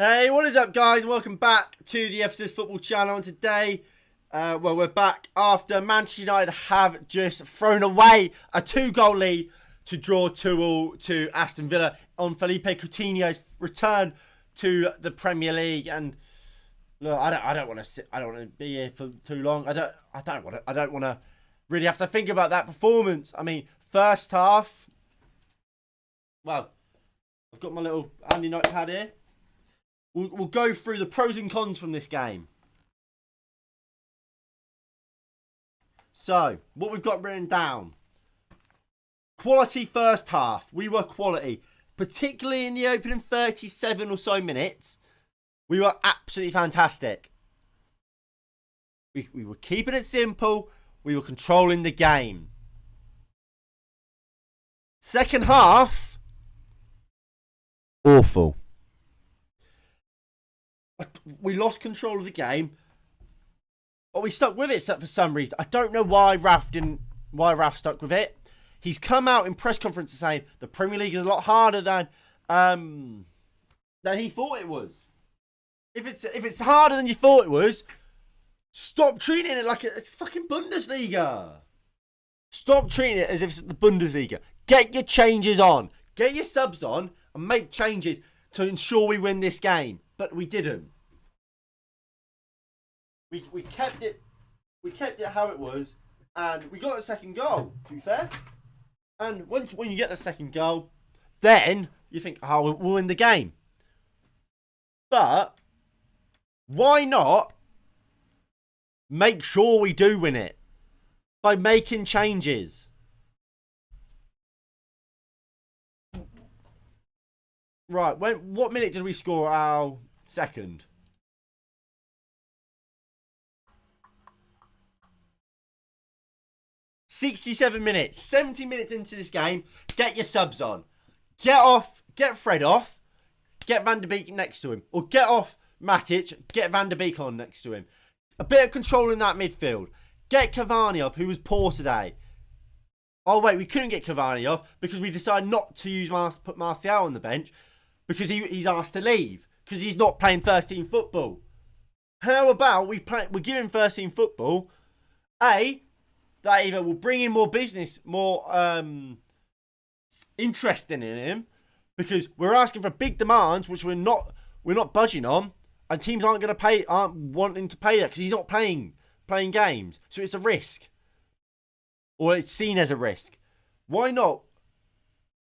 Hey, what is up, guys? Welcome back to the FCS Football Channel. And today, we're back after Manchester United have just thrown away a 2-goal lead to draw 2-2 to Aston Villa on Felipe Coutinho's return to the Premier League. And look, I don't want to be here for too long. I don't want to really have to think about that performance. I mean, first half. Well, I've got my little handy notepad here. We'll go through the pros and cons from this game. So, what we've got written down. Quality first half. We were quality. Particularly in the opening 37 or so minutes. We were absolutely fantastic. We were keeping it simple. We were controlling the game. Second half. Awful. We lost control of the game, but we stuck with it for some reason. I don't know why Raf stuck with it. He's come out in press conferences saying the Premier League is a lot harder than he thought it was. If it's harder than you thought it was, stop treating it like it's fucking Bundesliga. Stop treating it as if it's the Bundesliga. Get your changes on, get your subs on, and make changes to ensure we win this game. But we didn't. We kept it how it was, and we got a second goal, to be fair. And when you get the second goal, then you think, oh, we'll win the game. But why not make sure we do win it by making changes? Right, what minute did we score our second? $67 minutes. 70 minutes into this game. Get your subs on. Get Fred off. Get Van der Beek next to him. Or get off Matic. Get Van der Beek on next to him. A bit of control in that midfield. Get Cavani off, who was poor today. Oh wait, we couldn't get Cavani off because we decided not to put Martial on the bench. Because he's asked to leave. Because he's not playing first team football. How about we give him first team football? That either will bring in more business, more interest in him. Because we're asking for big demands, which we're not budging on. And teams aren't wanting to pay that because he's not playing games. So it's a risk. Or it's seen as a risk. Why not?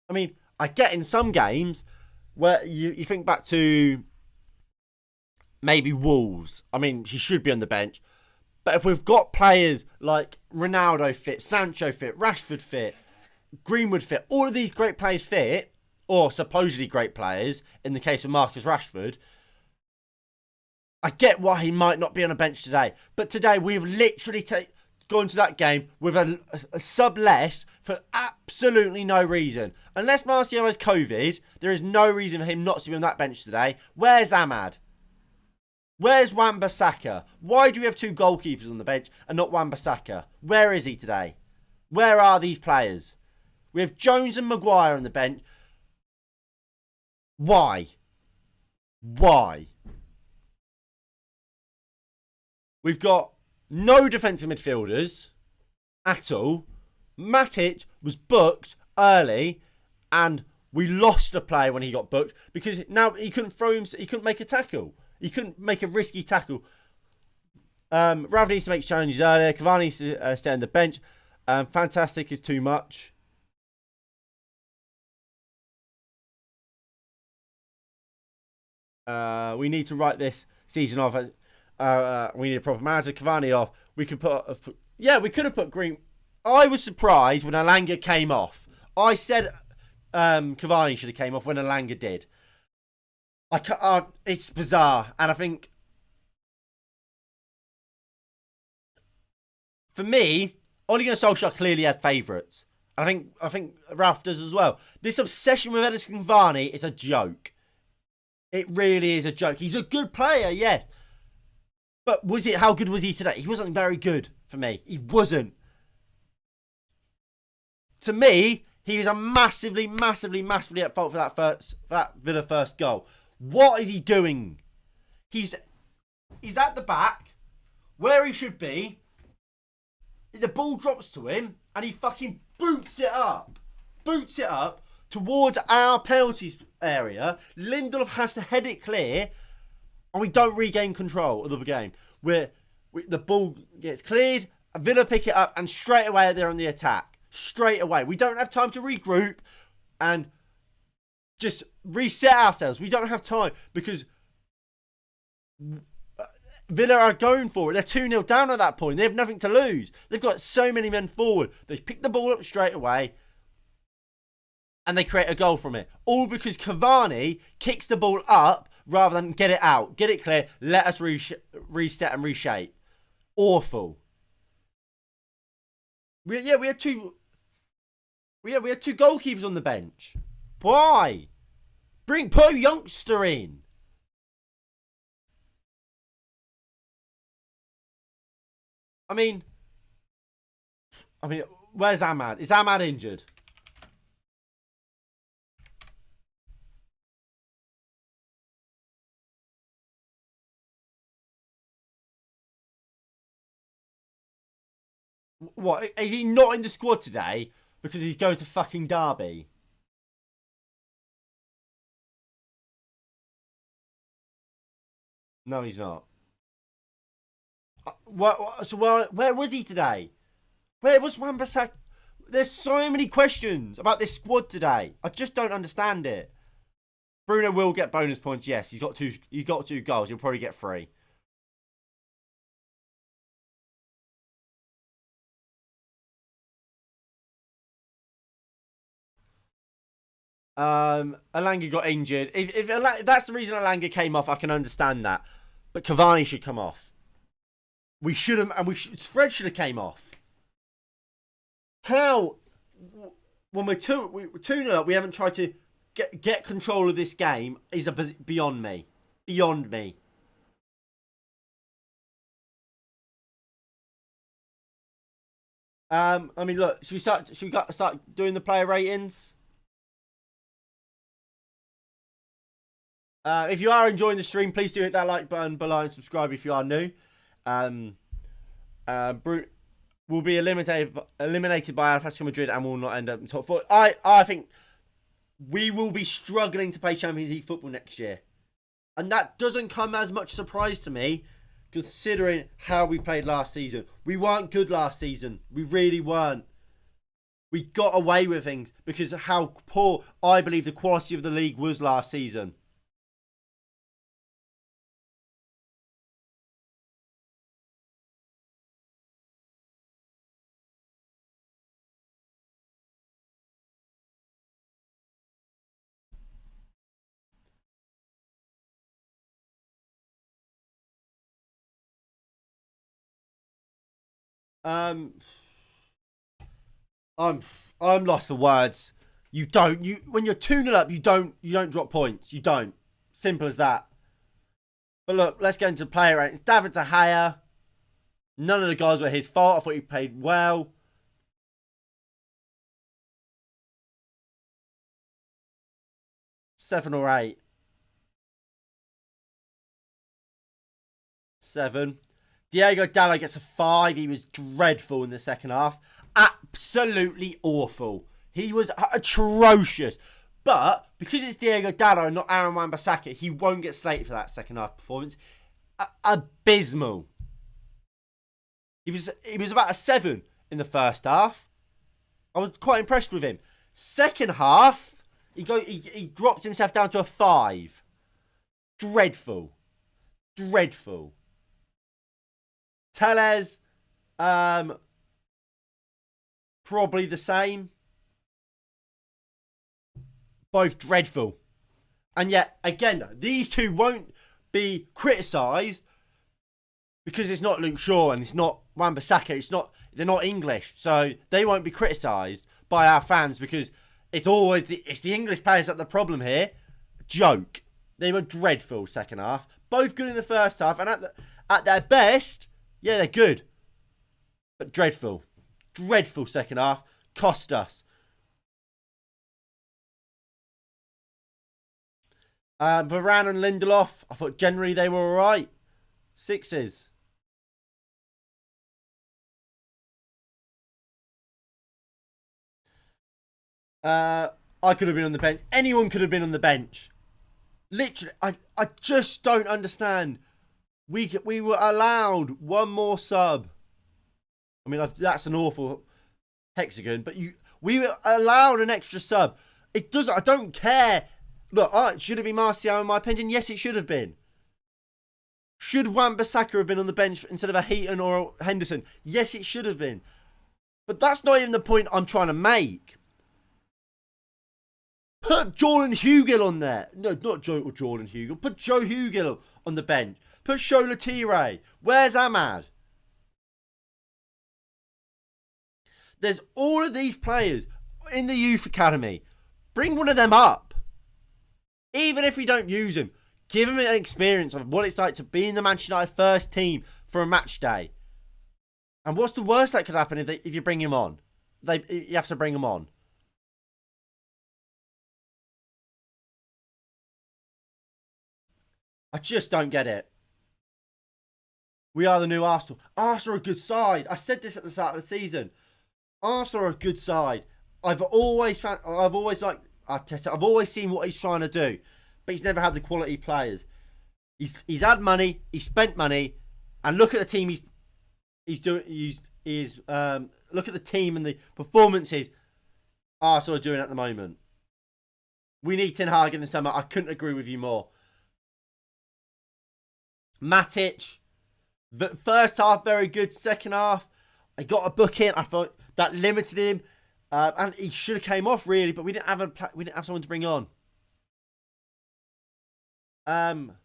I mean, I get in some games where you think back to maybe Wolves. I mean, he should be on the bench. But if we've got players like Ronaldo fit, Sancho fit, Rashford fit, Greenwood fit, all of these great players fit, or supposedly great players, in the case of Marcus Rashford, I get why he might not be on a bench today. But today we've literally gone to that game with a sub less for absolutely no reason. Unless Martial has COVID, there is no reason for him not to be on that bench today. Where's Ahmad? Where's Wan-Bissaka? Why do we have two goalkeepers on the bench and not Wan-Bissaka? Where is he today? Where are these players? We have Jones and Maguire on the bench. Why? Why? We've got no defensive midfielders at all. Matic was booked early and we lost a player when he got booked because now he couldn't he couldn't make a tackle. He couldn't make a risky tackle. Rav needs to make challenges earlier. Cavani needs to stay on the bench. Fantastic is too much. We need to write this season off. We need a proper manager. Cavani off. We could we could have put Green. I was surprised when Alanga came off. I said Cavani should have came off when Alanga did. It's bizarre, and I think for me, Ole Gunnar Solskjaer clearly had favourites. I think Ralph does as well. This obsession with Edison Cavani is a joke. It really is a joke. He's a good player, yes. But how good was he today? He wasn't very good for me. He wasn't. To me, he was a massively at fault for that Villa first goal. What is he doing? He's at the back where he should be. The ball drops to him and he fucking boots it up. Boots it up towards our penalties area. Lindelof has to head it clear and we don't regain control of the game. The ball gets cleared, Villa pick it up and straight away they're on the attack. Straight away. We don't have time to regroup and just reset ourselves. We don't have time because Villa are going for it. They're 2-0 down at that point. They have nothing to lose. They've got so many men forward. They pick the ball up straight away and they create a goal from it. All because Cavani kicks the ball up rather than get it out. Get it clear. Let us reset and reshape. Awful. We had two goalkeepers on the bench. Why? Put a youngster in. I mean, where's Ahmad? Is Ahmad injured? What? Is he not in the squad today because he's going to fucking Derby? No, he's not. Where was he today? Where was Wan-Bissaka? There's so many questions about this squad today. I just don't understand it. Bruno will get bonus points. Yes, he's got two. He got 2 goals. He'll probably get 3. Alanga got injured. If that's the reason Alanga came off, I can understand that. But Cavani should come off. We should have, and Fred should have came off. How? When we're 2-0 up, we haven't tried to get control of this game. Is beyond me. Beyond me. Look. Should we start doing the player ratings? If you are enjoying the stream, please do hit that like button below and subscribe if you are new. Brute will be eliminated by Atletico Madrid and will not end up in top 4. I think we will be struggling to play Champions League football next year. And that doesn't come as much surprise to me, considering how we played last season. We weren't good last season. We really weren't. We got away with things because of how poor I believe the quality of the league was last season. I'm lost for words. When you're 2-0 up, you don't drop points. You don't. Simple as that. But look, let's get into player rankings. David De Gea. None of the guys were his fault. I thought he played well. Seven or 8. 7. Diego Dallo gets a 5. He was dreadful in the second half. Absolutely awful. He was atrocious. But because it's Diego Dallo and not Aaron Wan-Bissaka, he won't get slated for that second half performance. Abysmal. He was about a 7 in the first half. I was quite impressed with him. Second half, he dropped himself down to a 5. Dreadful. Dreadful. Tellez, probably the same. Both dreadful. And yet, again, these two won't be criticised because it's not Luke Shaw and it's not Wan-Bissaka. They're not English. So they won't be criticised by our fans because it's the English players that are the problem here. Joke. They were dreadful second half. Both good in the first half. And at their best, yeah, they're good. But dreadful. Dreadful second half. Cost us. Varane and Lindelof, I thought generally they were all right. Sixes. I could have been on the bench. Anyone could have been on the bench. Literally, I just don't understand. We were allowed one more sub. I mean, that's an awful hexagon, but we were allowed an extra sub. It doesn't. I don't care. Look, it should have been Martial in my opinion. Yes, it should have been. Should Wan-Bissaka have been on the bench instead of a Heaton or a Henderson? Yes, it should have been. But that's not even the point I'm trying to make. Put Jordan Hugill on there. No, not Jordan Hugill. Put Joe Hugill on the bench. Put Shola T-Ray. Where's Ahmad? There's all of these players in the youth academy. Bring one of them up. Even if we don't use him, give him an experience of what it's like to be in the Manchester United first team for a match day. And what's the worst that could happen if you bring him on? You have to bring him on. I just don't get it. We are the new Arsenal. Arsenal are a good side. I said this at the start of the season. Arsenal are a good side. I've always liked Arteta. I've always seen what he's trying to do, but he's never had the quality players. He's had money. He's spent money, and look at the team he's doing. Look at the team and the performances Arsenal are doing at the moment. We need Ten Hag in the summer. I couldn't agree with you more. Matic, the first half very good. Second half, I got a book in. I thought that limited him, and he should have came off really, but we didn't have someone to bring on. I'm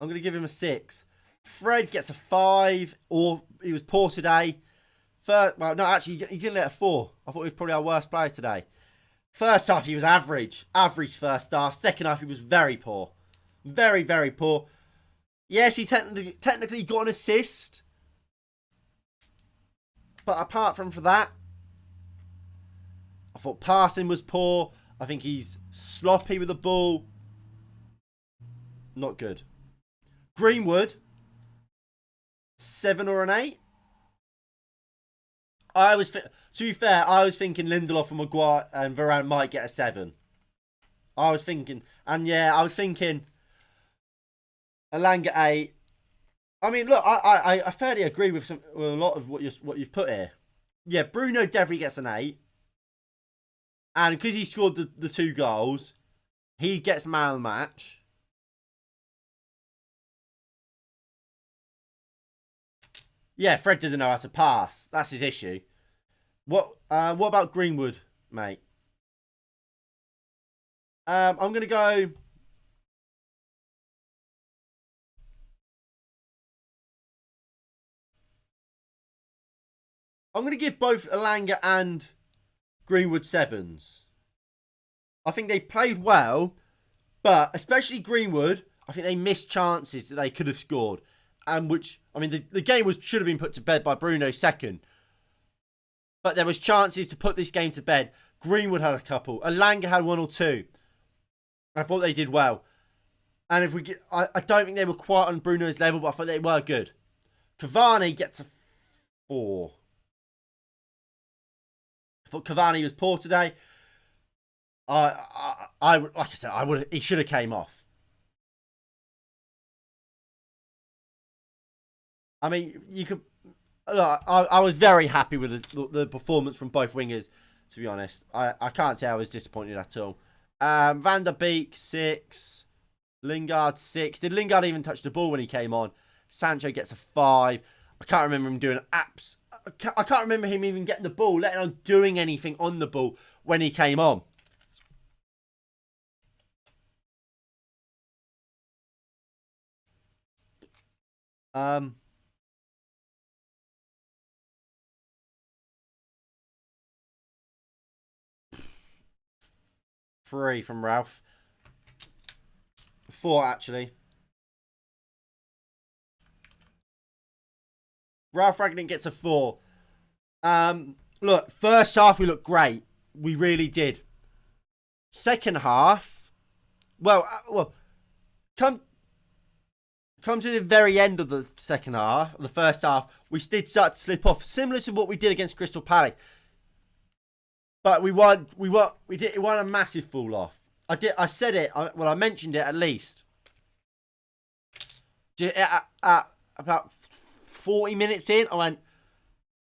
gonna give him a 6. Fred gets a 5, or he was poor today. Well, no, actually, he didn't get a 4. I thought he was probably our worst player today. First half, he was average. Average first half. Second half, he was very poor. Very, very poor. Yes, he technically got an assist. But apart from that, I thought passing was poor. I think he's sloppy with the ball. Not good. Greenwood, 7 or an 8. To be fair, I was thinking Lindelof and Maguire and Varane might get a 7. I was thinking, and yeah, I was thinking Elanga 8. I mean, look, I fairly agree with a lot of what you've put here. Yeah, Bruno definitely gets an 8, and because he scored the 2 goals, he gets man of the match. Yeah, Fred doesn't know how to pass. That's his issue. What about Greenwood, mate? I'm going to go... I'm going to give both Elanga and Greenwood 7s. I think they played well, but especially Greenwood, I think they missed chances that they could have scored. And which, I mean, the game should have been put to bed by Bruno second. But there was chances to put this game to bed. Greenwood had a couple. Elanga had 1 or 2. I thought they did well. And if we get, I don't think they were quite on Bruno's level, but I thought they were good. Cavani gets a 4. I thought Cavani was poor today. Like I said, he should have came off. I mean, you could. Look, I was very happy with the performance from both wingers. To be honest, I can't say I was disappointed at all. Van der Beek 6, Lingard 6. Did Lingard even touch the ball when he came on? Sancho gets a 5. I can't remember him doing apps. I can't remember him even getting the ball, let alone doing anything on the ball when he came on. Three from Ralph. 4 actually. Ralph Ragnick gets a 4. Look, first half we look great. We really did. Second half, well, come to the very end of the second half, the first half, we did start to slip off, similar to what we did against Crystal Palace. But it wasn't a massive fall off. I said it. I mentioned it at least. At about 40 minutes in, I went,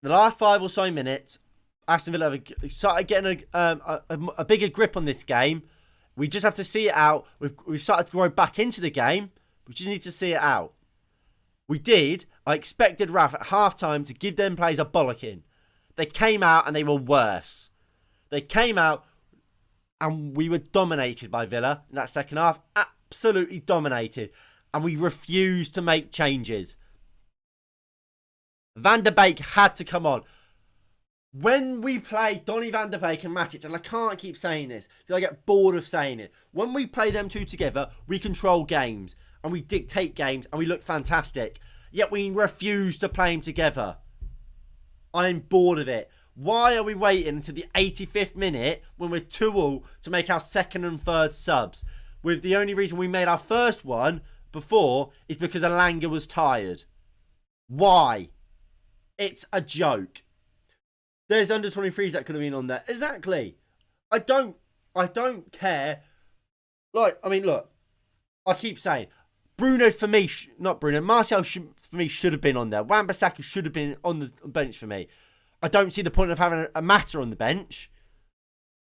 the last 5 or so minutes, Aston Villa started getting a bigger grip on this game. We just have to see it out. We've started to grow back into the game. We just need to see it out. We did. I expected Ralph at half-time to give them players a bollocking. They came out and they were worse. They came out and we were dominated by Villa in that second half. Absolutely dominated. And we refused to make changes. Van der Beek had to come on. When we play Donny van der Beek and Matic, and I can't keep saying this because I get bored of saying it. When we play them two together, we control games and we dictate games and we look fantastic. Yet we refuse to play them together. I'm bored of it. Why are we waiting until the 85th minute when we're 2-2 to make our second and third subs? With the only reason we made our first one before is because Alanga was tired. Why? It's a joke. There's under 23s that could have been on there. Exactly. I don't care. Like, I mean, look. I keep saying, Bruno for me, not Bruno, Martial for me should have been on there. Wan-Bissaka should have been on the bench for me. I don't see the point of having a Mata on the bench.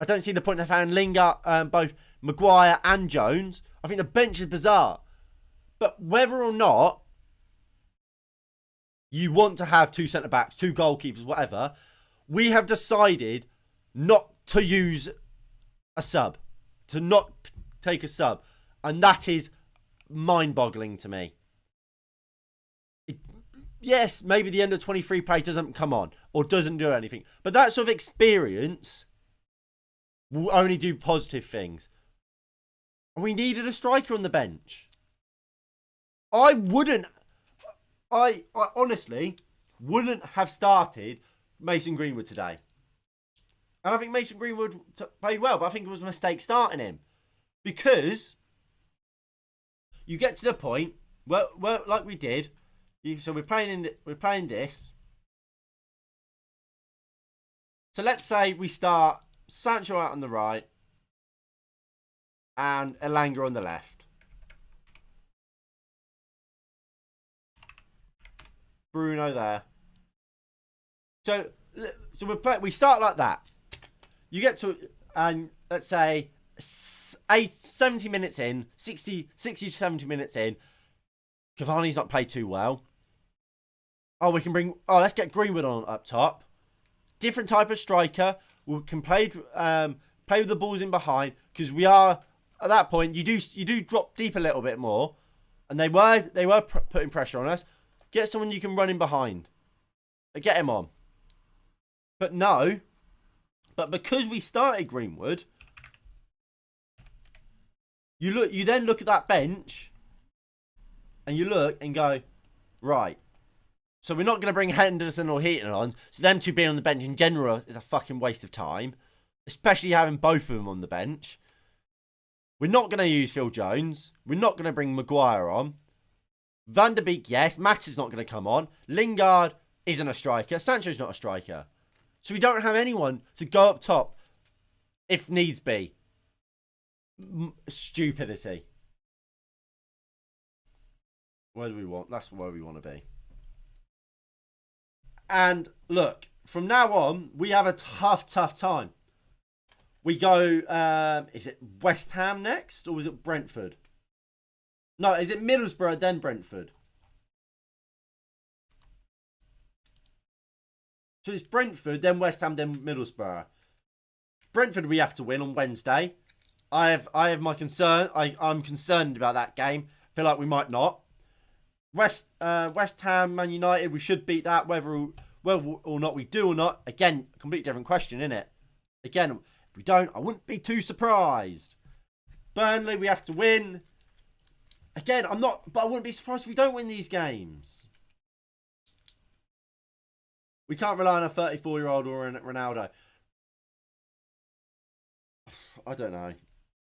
I don't see the point of having Lingard, both Maguire and Jones. I think the bench is bizarre. But whether or not you want to have 2 centre-backs, 2 goalkeepers, whatever, we have decided not to use a sub. To not take a sub. And that is mind-boggling to me. Yes, maybe the under 23 play doesn't come on or doesn't do anything. But that sort of experience will only do positive things. And we needed a striker on the bench. I honestly wouldn't have started Mason Greenwood today. And I think Mason Greenwood played well, but I think it was a mistake starting him. Because you get to the point where like we did. So we're playing this. So let's say we start Sancho out on the right and Elanga on the left. Bruno there. So we start like that. You get to, and let's say 70 minutes in, 60 to 70 minutes in, Cavani's not played too well. Let's get Greenwood on up top. Different type of striker. We can play with the balls in behind because we are at that point. You do drop deep a little bit more, and they were putting pressure on us. Get someone you can run in behind. Get him on. But no. But because we started Greenwood, you then look at that bench, and you look and go, right. So we're not going to bring Henderson or Heaton on. So them two being on the bench in general is a fucking waste of time. Especially having both of them on the bench. We're not going to use Phil Jones. We're not going to bring Maguire on. Van der Beek, yes. Matt's not going to come on. Lingard isn't a striker. Sancho's not a striker. So we don't have anyone to go up top if needs be. Stupidity. Where do we want? That's where we want to be. And look, from now on, we have a tough time. We go, is it West Ham next? Or was it Brentford? No, is it Middlesbrough, then Brentford? So it's Brentford, then West Ham, then Middlesbrough. Brentford we have to win on Wednesday. I have my concern. I'm concerned about that game. Feel like we might not. West Ham, Man United, we should beat that. Whether or not we do or not, again, completely different question, isn't it? Again, if we don't, I wouldn't be too surprised. Burnley, we have to win. Again, but I wouldn't be surprised if we don't win these games. We can't rely on a 34-year-old or a Ronaldo. I don't know.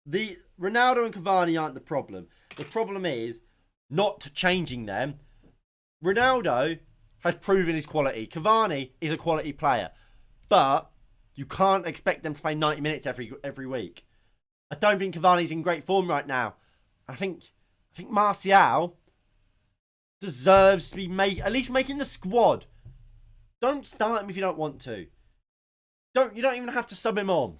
The Ronaldo and Cavani aren't the problem. The problem is not changing them. Ronaldo has proven his quality. Cavani is a quality player. But you can't expect them to play 90 minutes every week. I don't think Cavani's in great form right now. I think Martial deserves to be at least making the squad. Don't start him if you don't want to. You don't even have to sub him on.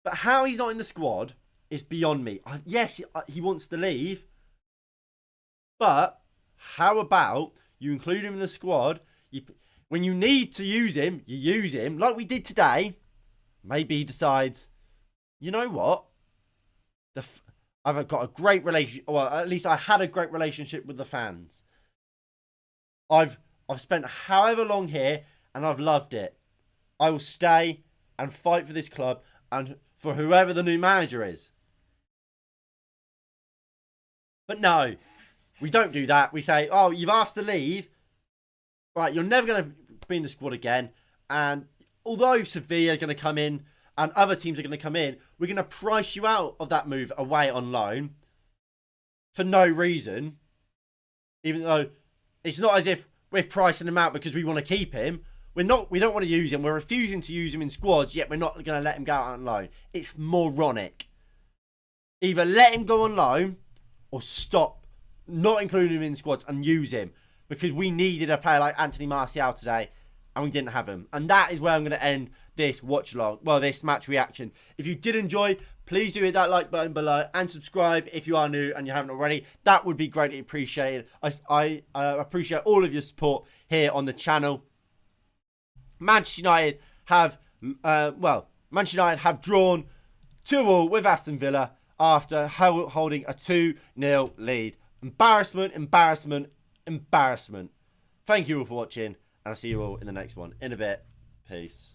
But how he's not in the squad is beyond me. Yes, he wants to leave. But how about you include him in the squad? When you need to use him, you use him. Like we did today. Maybe he decides, you know what? I've got a great relationship. Well, at least I had a great relationship with the fans. I've spent however long here and I've loved it. I will stay and fight for this club and for whoever the new manager is. But no, we don't do that. We say, oh, you've asked to leave. Right, you're never going to be in the squad again. And although Sevilla are going to come in and other teams are going to come in, we're going to price you out of that move away on loan for no reason. Even though it's not as if we're pricing him out because we want to keep him. We don't want to use him. We're refusing to use him in squads, yet we're not going to let him go out on loan. It's moronic. Either let him go on loan or stop not including him in squads and use him. Because we needed a player like Anthony Martial today and we didn't have him. And that is where I'm going to end this watch along. Well, this match reaction. If you did enjoy, please do hit that like button below and subscribe if you are new and you haven't already. That would be greatly appreciated. I appreciate all of your support here on the channel. Manchester United have drawn 2-2 with Aston Villa after holding a 2-0 lead. Embarrassment, embarrassment, embarrassment. Thank you all for watching, and I'll see you all in the next one. In a bit. Peace.